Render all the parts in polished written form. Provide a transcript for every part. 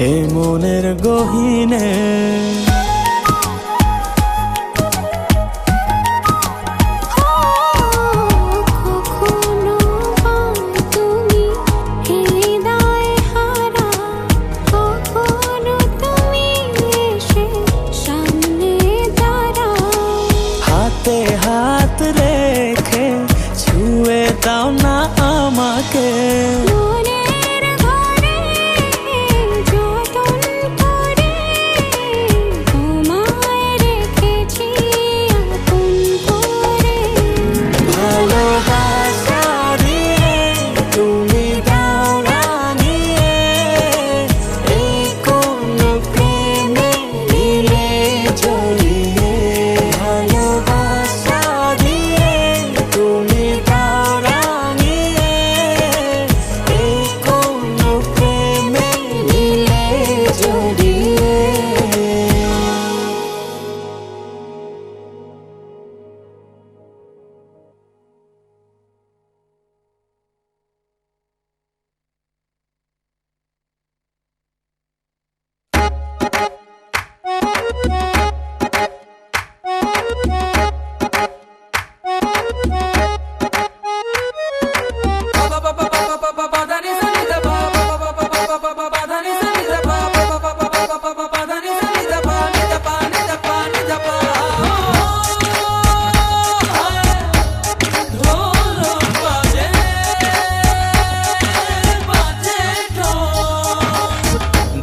এ মনের গহীনে। হাতে হাত রেখে ছুঁয়ে দাও না আমাকে,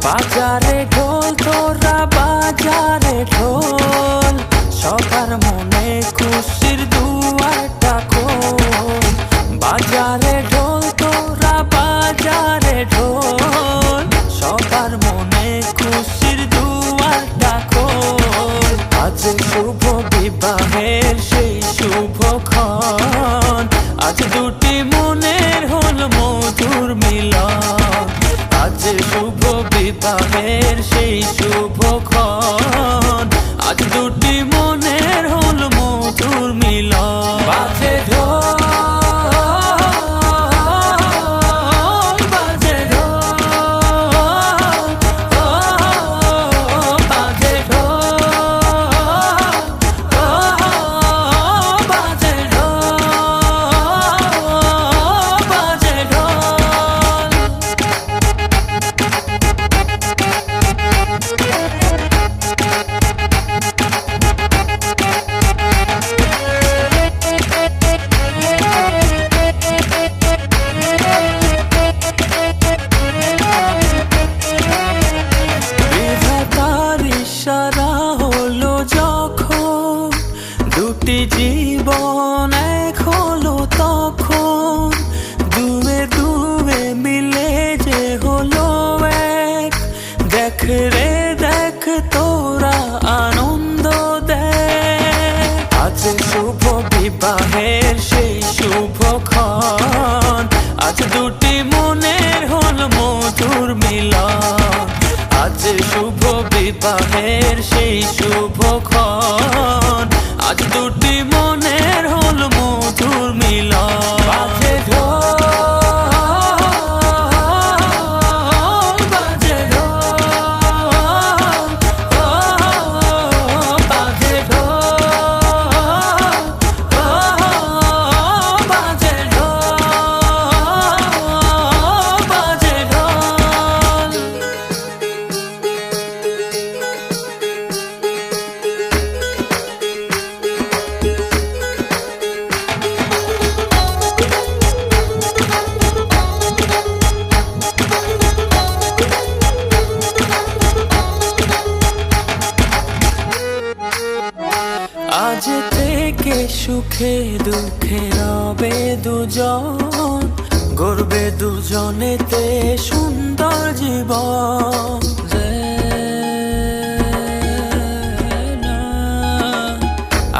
বাজারে ঢোল তোরা বাজারে ঢোল, সবার মনে খুশির দুয়ারটা খোল। বাজারে ঢোল তোরা বাজারে ঢোল, সবার মনে খুশির দুয়ারটা খোল। আজ শুভ বিবাহের সেই শুভক্ষণ, আজ দুটি মনের হল মধুর মিলন। আজ শুভ বিবাহের সেই শুভক্ষণ, আজ দুটি মনের হল মধুর মিলন। বাজে ঢোল বাজে ঢোল বাজে ঢোল বাজে ঢোল বাজে ঢোল। ইশারা হলো যখন দুটি জীবন এক হলো, তখন দুয়ে দুয়ে মিলে যে হলো এক। দেখ রে দেখ তোরা আনন্দ দেখ, আজ শুভ বিবাহের সেই শুভক্ষণ, আজ দুটি মনের হল মধুর মিলন। আজ শুভ বিবাহের সেই শুভক্ষণ, আজ দুটি মনের হল মধুর মিলন। বাজে ঢোল বাজে ঢোল বাজে ঢোল বাজে ঢোল বাজে ঢোল। আজ থেকে সুখে দুঃখে রবে দুজন, গড়বে দুজনেতে সুন্দর জীবন।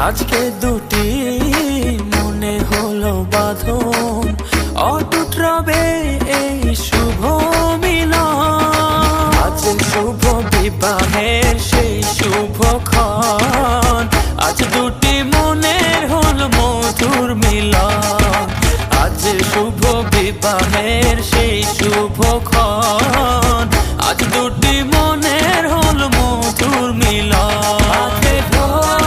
আজকে দুটি মনে হলো বাঁধন, অটুট রবে এই শুভ মিলন। আজ শুভ বিবাহের সেই শুভক্ষণ, আজ দুটি মনের হল মধুর মিলন। আজ শুভ বিবাহের সেই শুভক্ষণ, আজ দুটি দুটি মনের হল মধুর মিলন। বাজে ঢোল,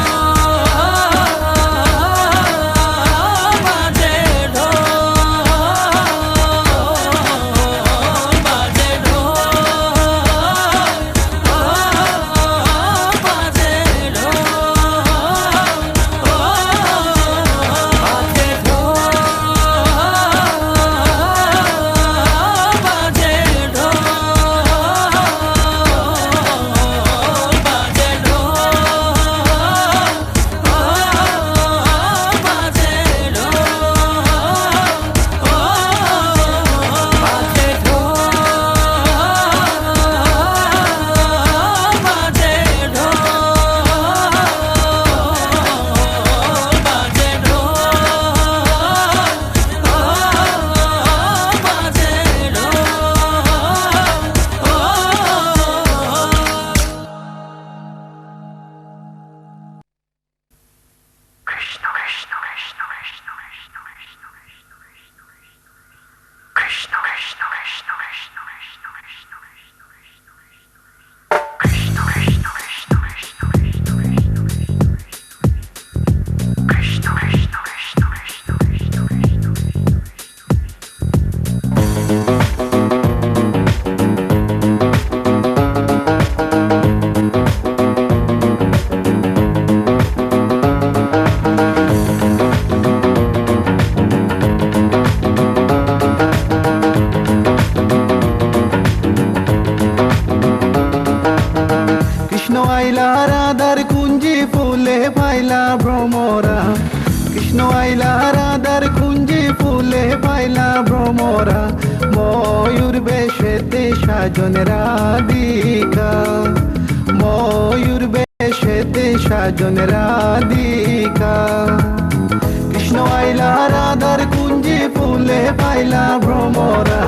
বাজে ঢোল, বাজে ঢোল, বাজে কৃষ্ণ আইলা রাধার কুঞ্জি ফুলে পাইলা ভ্রমরা, কৃষ্ণ আইলা রাধার কুঞ্জি ফুলে পাইলা ভ্রমরা, ময়ূর বেশেতে সাজন রাধিকা, ময়ূর বেশেতে সাজন রাধিকা। কৃষ্ণ আইলা রাধার কুঞ্জি ফুলে পাইলা ভ্রমরা,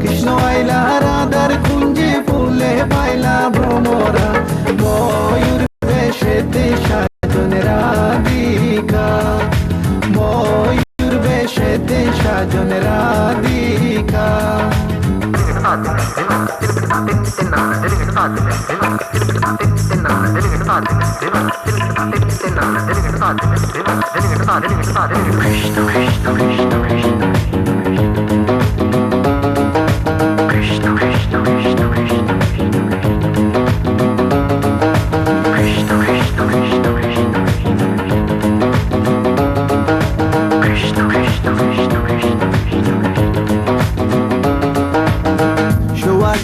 কৃষ্ণ আইলা রাধার কুঞ্জি ফুলে পাইলা ভ্রমরা, ময়ূর বেশেতে সাজন রাধিকা, ময়ূর বেশেতে সাজন রাধিকা।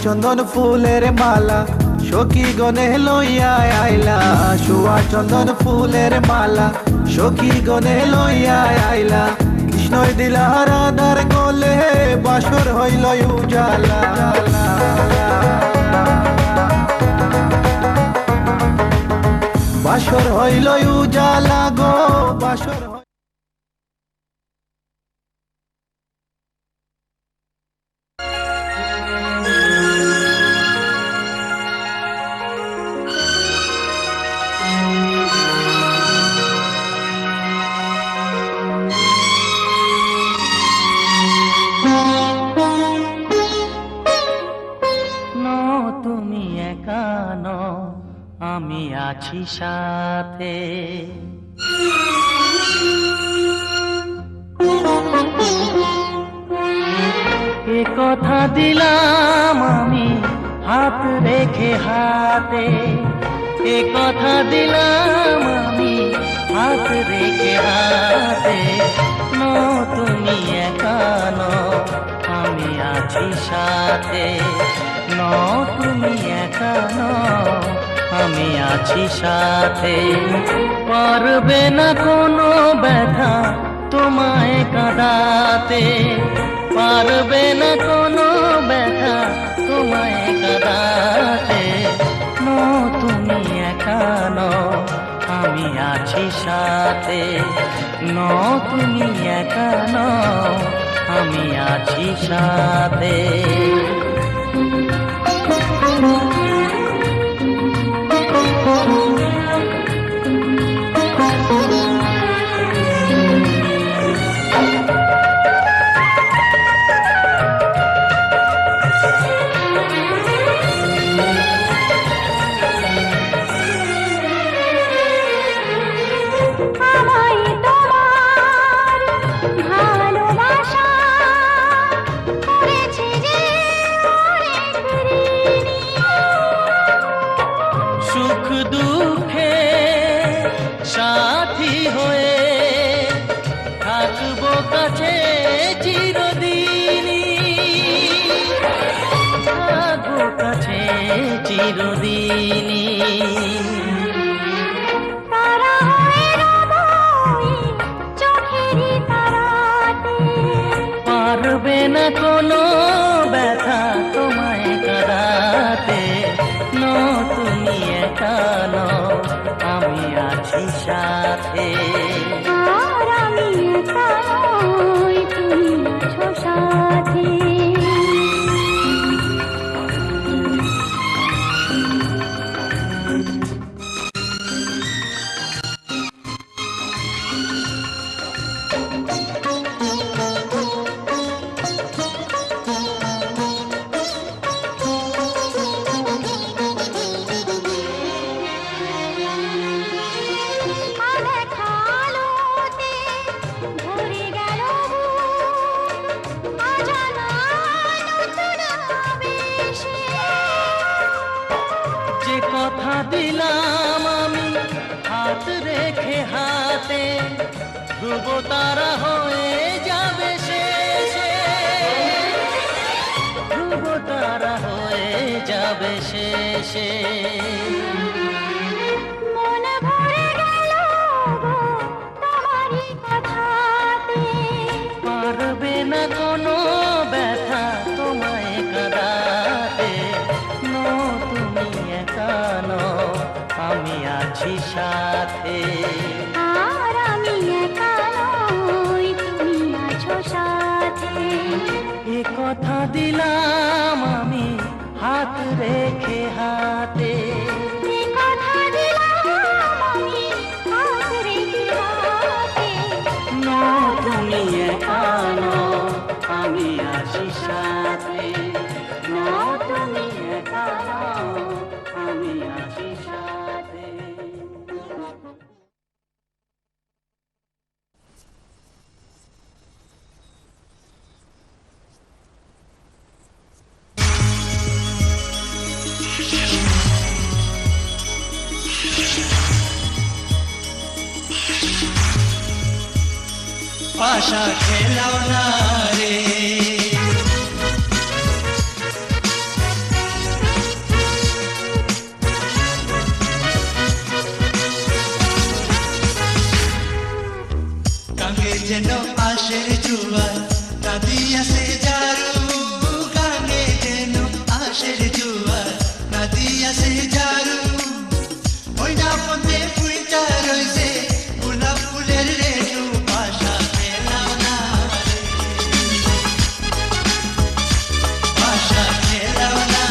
চন্দন ফুলের মালা সখী গনে লইয়া আইলা, সুয়া চন্দন ফুলের মালা সখী গনে লইয়া আইলা, কৃষ্ণই দিলা রাধার গলে বাসর হইল উজালা। বাসর হইল উজালা গো, বাসর আমি আছি সাথে, এ কথা দিলাম আমি হাত রেখে হাতে, এ কথা দিলাম আমি হাত রেখে হাতে। নো তুমি একা নও, আমি আছি সাথে, নো তুমি একা নও, আমি আছি সাথে। পারবে না কোনো ব্যথা তোমায় কাঁদাতে, পারবে না কোনো ব্যথা তোমায় কাঁদাতে। নো তুমি একা নও, আমি আছি সাথে, নো তুমি একা নও, আমি আছি সাথে। চিরদিনই। তারা হয়ে রব ওই চোখেরই তারাতে, পারবে না কোনো ব্যথা তোমায় কাঁদাতে। তুমি একা নও, আমি আছি সাথে। আর আমি একা নই, তুমি আছো সাথে। আলেখা আলোতে ভরে গেল বুক, অজানা নতুন আবেশে। যে কথা দিলাম আমি হাত রেখে হাতে, ধ্রুব তারা হয়ে যাবে শেষে। ধ্রুব তারা হয়ে যাবে শেষে। মন ভরে গেল গো তোমারই কথাতে, পারবে না কোনো ব্যথা তোমায় কাঁদাতে। তুমি একা নও, আমি আছি সাথে। আর আমি একা নই, তুমি আছো সাথে। এ কথা দিলাম আমি হাত রেখে হাতে। এ কথা দিলাম আমি হাত রেখে হাতে। তুমি একা নও, আমি আছি সাথে। তুমি একা নও, আমি আছি সাথে। পাশা খেলাও না রে, গাঙ্গে যেন আশের জুয়ার, নদী আসে জারু। গাঙ্গে যেন আশের জুয়ার, নদী আসে জারু। ওই না পথে ফুইটা রইছে গোলাপ ফুলের রেণু। পাশা খেলাও না রে, পাশা খেলাও না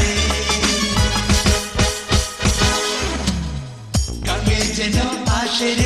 রে। গাঙ্গে যেন আশের